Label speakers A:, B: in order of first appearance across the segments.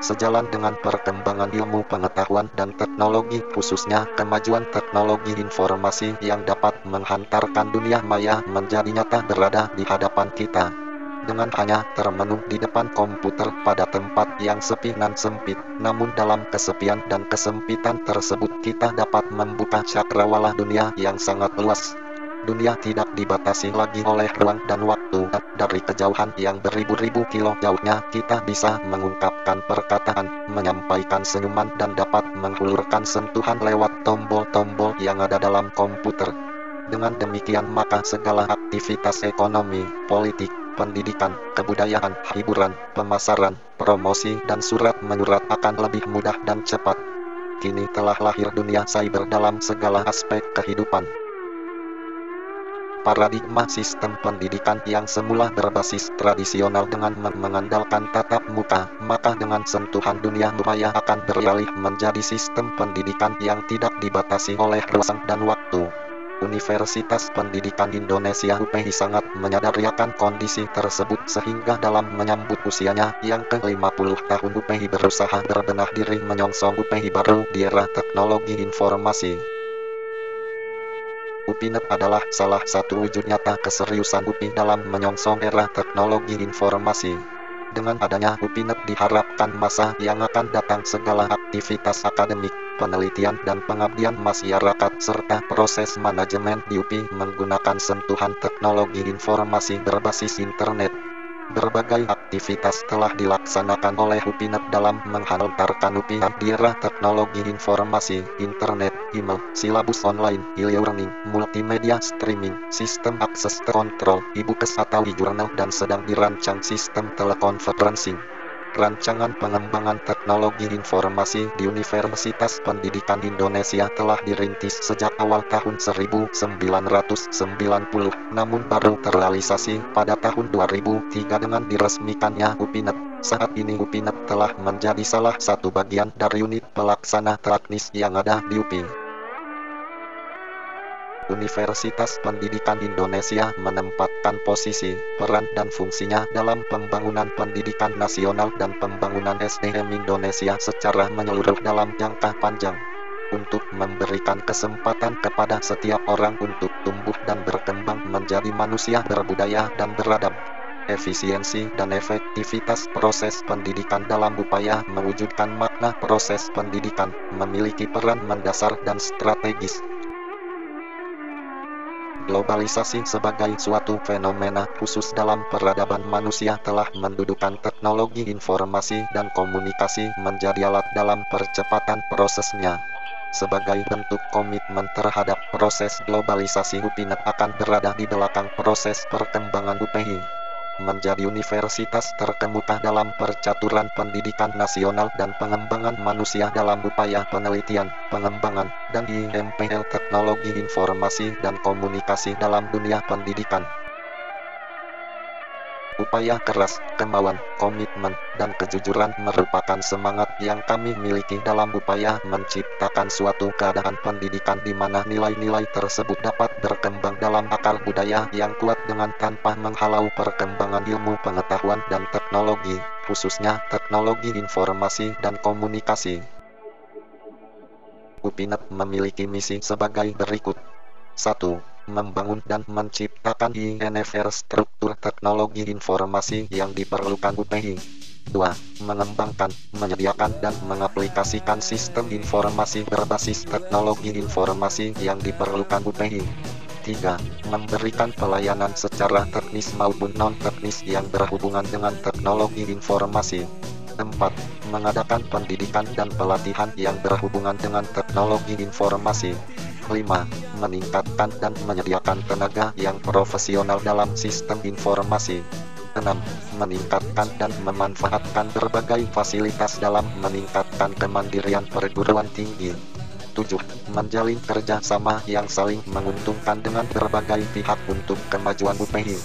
A: Sejalan dengan perkembangan ilmu pengetahuan dan teknologi, khususnya kemajuan teknologi informasi yang dapat menghantarkan dunia maya menjadi nyata berada di hadapan kita. Dengan hanya termenung di depan komputer pada tempat yang sepi dan sempit, namun dalam kesepian dan kesempitan tersebut kita dapat membuka cakrawala dunia yang sangat luas. Dunia tidak dibatasi lagi oleh ruang dan waktu. Dari kejauhan yang beribu-ribu kilo jauhnya, kita bisa mengungkapkan perkataan, menyampaikan senyuman dan dapat menghulurkan sentuhan lewat tombol-tombol yang ada dalam komputer. Dengan demikian maka segala aktivitas ekonomi, politik, pendidikan, kebudayaan, hiburan, pemasaran, promosi dan surat menyurat akan lebih mudah dan cepat. Kini telah lahir dunia cyber dalam segala aspek kehidupan. Paradigma sistem pendidikan yang semula berbasis tradisional dengan mengandalkan tatap muka, maka dengan sentuhan dunia maya akan beralih menjadi sistem pendidikan yang tidak dibatasi oleh ruang dan waktu. Universitas Pendidikan Indonesia UPI sangat menyadari akan kondisi tersebut sehingga dalam menyambut usianya yang ke-50 tahun UPI berusaha berbenah diri menyongsong UPI baru di era teknologi informasi. UPINET adalah salah satu wujud nyata keseriusan UPI dalam menyongsong era teknologi informasi. Dengan adanya UPINET diharapkan masa yang akan datang segala aktivitas akademik, penelitian dan pengabdian masyarakat serta proses manajemen di UPI menggunakan sentuhan teknologi informasi berbasis internet. Berbagai aktivitas telah dilaksanakan oleh UPINET dalam menghantarkan UPI di era teknologi informasi, internet, email, silabus online, e-learning, multimedia streaming, sistem akses terkontrol, e-books atau e-journal dan sedang dirancang sistem telekonferensi. Rancangan pengembangan teknologi informasi di Universitas Pendidikan Indonesia telah dirintis sejak awal tahun 1990, namun baru terrealisasi pada tahun 2003 dengan diresmikannya UPINET. Saat ini UPINET telah menjadi salah satu bagian dari unit pelaksana teknis yang ada di UPI. Universitas Pendidikan Indonesia menempatkan posisi, peran dan fungsinya dalam pembangunan pendidikan nasional dan pembangunan SDM Indonesia secara menyeluruh dalam jangka panjang. Untuk memberikan kesempatan kepada setiap orang untuk tumbuh dan berkembang menjadi manusia berbudaya dan beradab. Efisiensi dan efektivitas proses pendidikan dalam upaya mewujudkan makna proses pendidikan memiliki peran mendasar dan strategis. Globalisasi sebagai suatu fenomena khusus dalam peradaban manusia telah mendudukan teknologi informasi dan komunikasi menjadi alat dalam percepatan prosesnya. Sebagai bentuk komitmen terhadap proses globalisasi, UPINET akan berada di belakang proses perkembangan UPI. Menjadi universitas terkemuka dalam percaturan pendidikan nasional dan pengembangan manusia dalam upaya penelitian, pengembangan, dan IMPL teknologi informasi dan komunikasi dalam dunia pendidikan. Upaya keras, kemauan, komitmen, dan kejujuran merupakan semangat yang kami miliki dalam upaya menciptakan suatu keadaan pendidikan di mana nilai-nilai tersebut dapat berkembang dalam akar budaya yang kuat dengan tanpa menghalau perkembangan ilmu pengetahuan dan teknologi, khususnya teknologi informasi dan komunikasi. UPINET memiliki misi sebagai berikut. 1. Membangun dan menciptakan infrastruktur teknologi informasi yang diperlukan UPI. 2. Mengembangkan, menyediakan dan mengaplikasikan sistem informasi berbasis teknologi informasi yang diperlukan UPI. 3. Memberikan pelayanan secara teknis maupun non-teknis yang berhubungan dengan teknologi informasi. 4. Mengadakan pendidikan dan pelatihan yang berhubungan dengan teknologi informasi. 5. Meningkatkan dan menyediakan tenaga yang profesional dalam sistem informasi. 6. Meningkatkan dan memanfaatkan berbagai fasilitas dalam meningkatkan kemandirian perguruan tinggi. 7. Menjalin kerjasama yang saling menguntungkan dengan berbagai pihak untuk kemajuan UPI.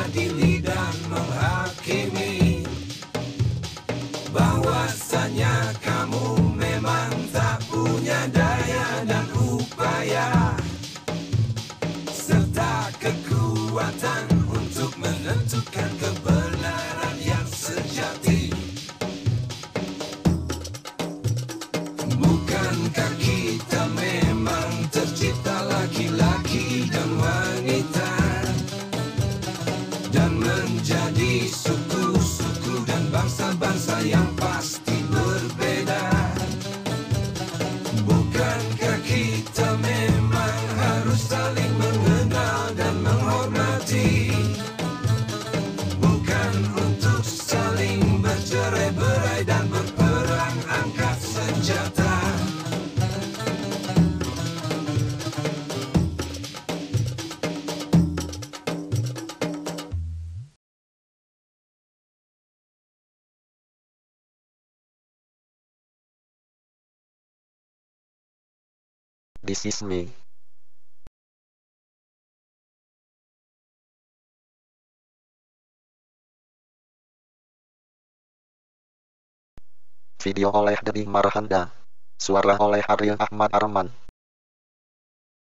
B: mengadili dan menghakimi bahwasanya kamu memang tak punya daya dan upaya serta kekuatan untuk menentukan kebenaran yang sejati. Bukankah kita memang tercipta laki-laki dan wanita dan menjadi suku-suku dan bangsa-bangsa yang pasti berbeda? Bukankah kita memang harus saling mengenal dan menghormati, bukan untuk saling bercerai-berai dan berperang angkat senjata?
A: This is me. Video oleh Dedi Marhanda. Suara oleh Ariel Ahmad Arman.